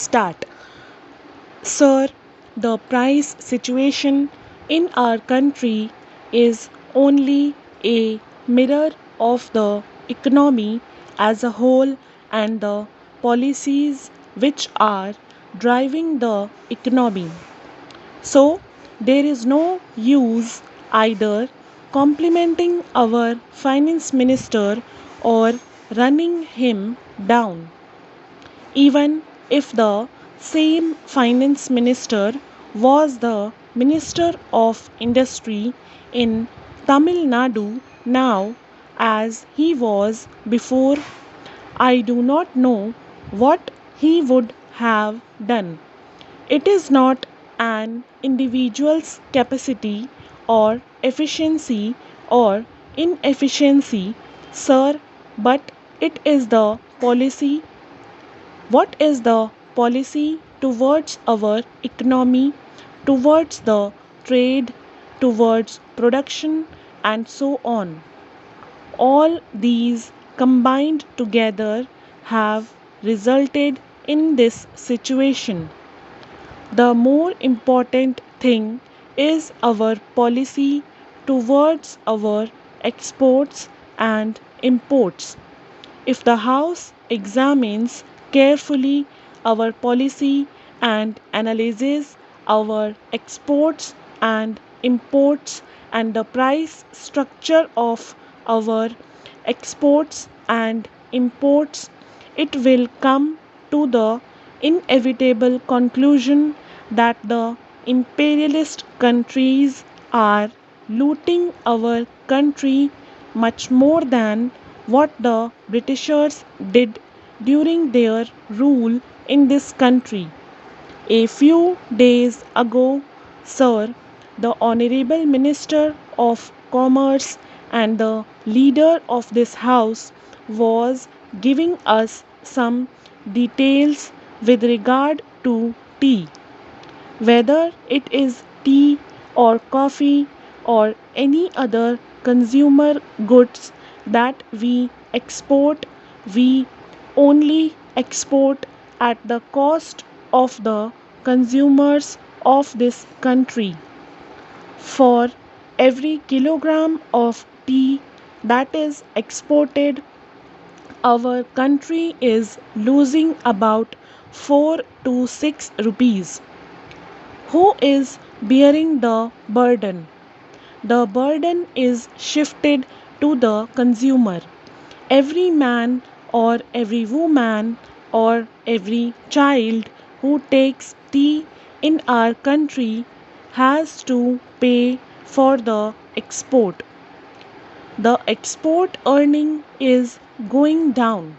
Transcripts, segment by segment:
start. Sir, the price situation in our country is only a mirror of the economy as a whole and the policies which are driving the economy. So, there is no use either complimenting our finance minister or running him down. Even if the same finance minister was the minister of industry in Tamil Nadu now as he was before, I do not know what he would have done. It is not an individual's capacity or efficiency or inefficiency, sir, but it is the policy. What is the policy towards our economy, towards the trade, towards production, and so on? All these combined together have resulted in this situation. The more important thing is our policy towards our exports and imports. If the House examines carefully our policy and analyzes our exports and imports and the price structure of our exports and imports, it will come to the inevitable conclusion that the imperialist countries are looting our country much more than what the Britishers did during their rule in this country. A few days ago, sir, the Honorable Minister of Commerce and the leader of this house was giving us some details with regard to tea. Whether it is tea or coffee or any other consumer goods that we export, we only export at the cost of the consumers of this country. For every kilogram of tea that is exported, our country is losing about 4 to 6 rupees. Who is bearing the burden? The burden is shifted to the consumer. Every man or every woman or every child who takes tea in our country has to pay for the export. The export earning is going down.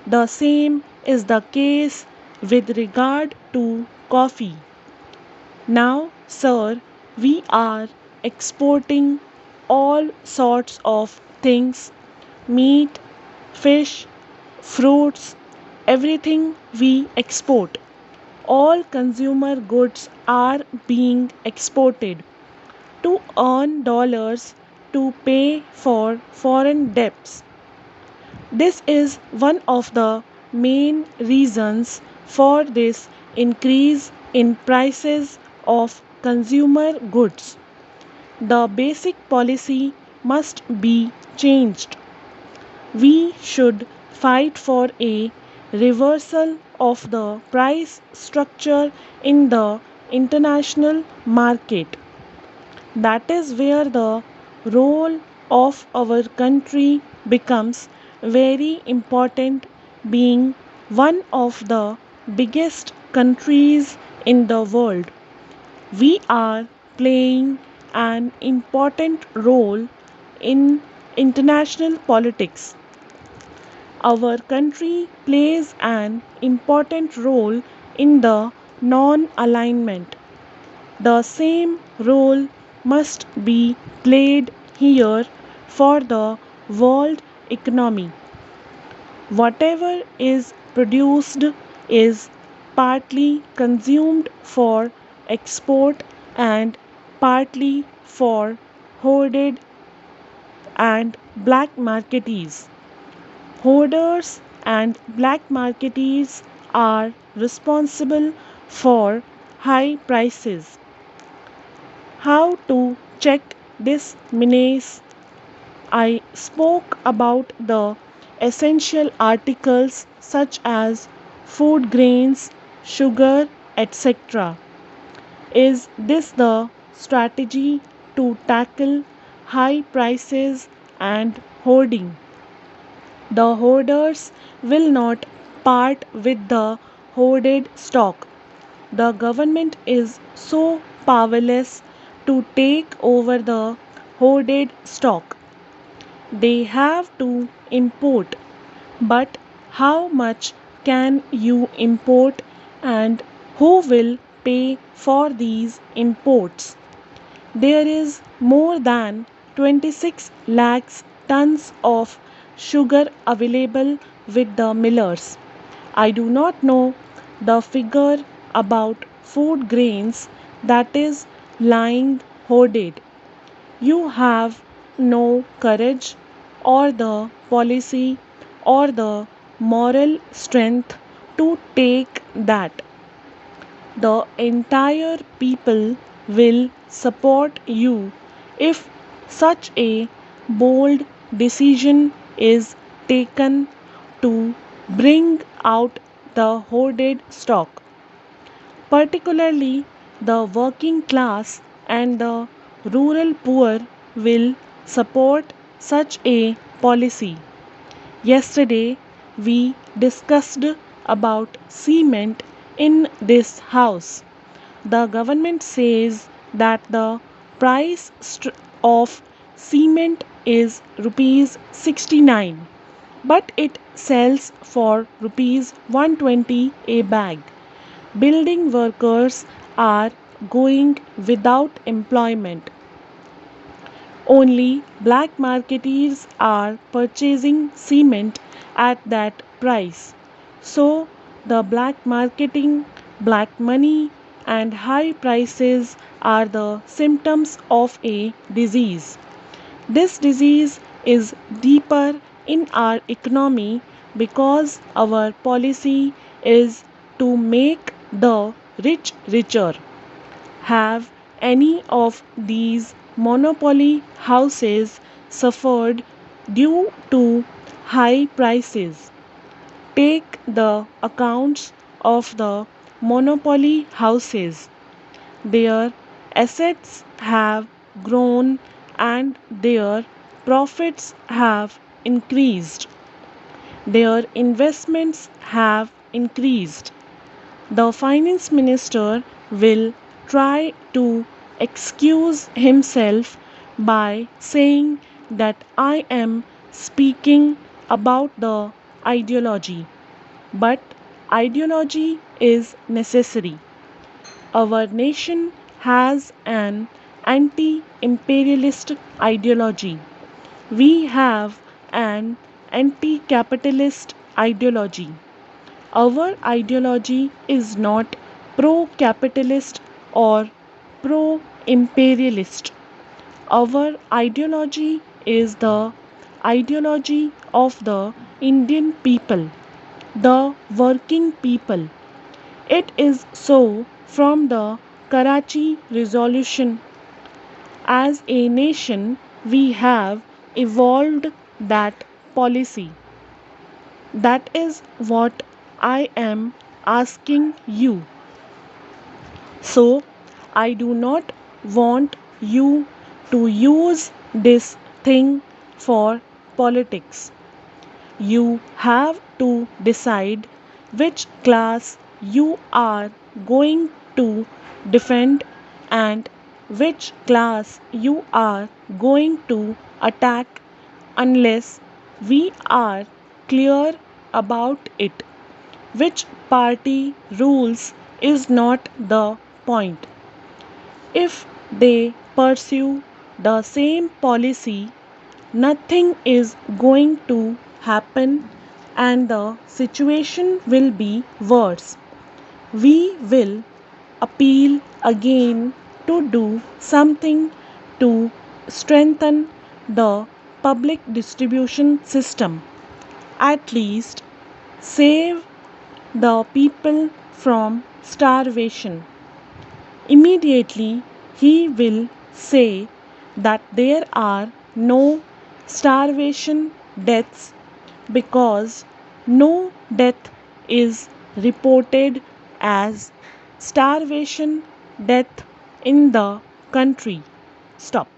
The same is the case with regard to coffee. Now, sir, we are exporting all sorts of things: meat, fish, fruits, everything we export. All consumer goods are being exported to earn dollars to pay for foreign debts. This is one of the main reasons for this increase in prices of consumer goods. The basic policy must be changed. We should fight for a reversal of the price structure in the international market. That is where the role of our country becomes very important, being one of the biggest countries in the world. We are playing an important role in international politics. Our country plays an important role in the non alignment. The same role must be played here for the world economy. Whatever is produced is partly consumed for export and partly for hoarded and black marketees. Hoarders and black marketees are responsible for high prices. How to check this menace? I spoke about the essential articles such as food grains, sugar, etc. Is this the strategy to tackle high prices and hoarding? The hoarders will not part with the hoarded stock. The government is so powerless to take over the hoarded stock. They have to import. But how much can you import and who will pay for these imports? There is more than 26 lakhs tons of sugar available with the millers. I do not know the figure about food grains that is lying hoarded. You have no courage or the policy or the moral strength to take that. The entire people will support you if such a bold decision is taken to bring out the hoarded stock. Particularly the working class and the rural poor will support such a policy. Yesterday we discussed about cement in this house. The government says that the price of cement is rupees 69, but it sells for rupees 120 a bag. Building workers are going without employment. Only black marketeers are purchasing cement at that price. So, the black marketing, black money, and high prices are the symptoms of a disease. This disease is deeper in our economy because our policy is to make the rich richer. Have any of these monopoly houses suffered due to high prices? Take the accounts of the monopoly houses. Their assets have grown and their profits have increased. Their investments have increased. The finance minister will try to excuse himself by saying that I am speaking about the ideology. But ideology is necessary. Our nation has an anti imperialist ideology. We have an anti capitalist ideology. Our ideology is not pro capitalist or pro imperialist. Our ideology is the ideology of the Indian people, the working people. It is so from the Karachi Resolution. As a nation, we have evolved that policy. That is what I am asking you. So, I do not want you to use this thing for politics. You have to decide which class you are going to defend and which class you are going to attack unless we are clear about it. Which party rules is not the point. If they pursue the same policy, nothing is going to happen and the situation will be worse. We will appeal again to do something to strengthen the public distribution system. At least save the people from starvation. Immediately he will say that there are no starvation deaths because no death is reported as starvation death in the country. Stop.